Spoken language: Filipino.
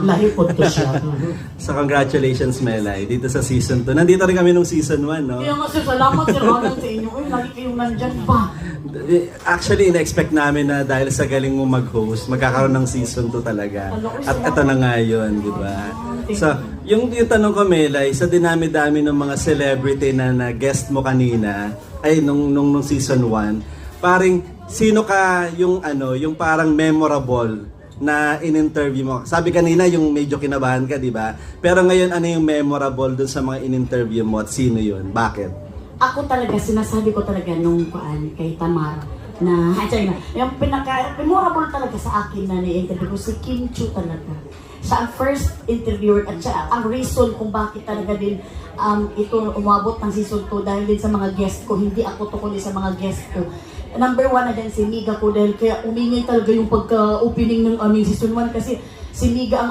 Lahi po to siya. So congratulations Melay, dito sa season 2. Nandito rin kami nung season 1, no? Kaya nga sir, salamat sir Ronan sa inyo. Uy, lagi kayong nandyan pa. Actually, ina-expect namin na dahil sa galing mo mag-host, magkakaroon ng season 2 talaga. At ito na nga yun, di ba? So, yung tanong ko, Melay, sa dinami-dami ng mga celebrity na guest mo kanina, ay nung season 1, paring sino ka yung yung parang memorable na in-interview mo? Sabi kanina yung medyo kinabahan ka, di ba? Pero ngayon, ano yung memorable dun sa mga in-interview mo at sino yun? Bakit? Ako talaga, sinasabi ko talaga nung kay Tamar na, yung pinaka-memorable talaga sa akin na ni-interview ko, si Kim Chu talaga. Siya ang first interviewer at siya ang reason kung bakit talaga din ito umabot ng season 2 dahil din sa mga guest ko, hindi ako tukuli sa mga guest ko. Number 1 na din si Miga ko dahil kaya umingay talaga yung pagka-opening ng aming season 1 kasi si Miga ang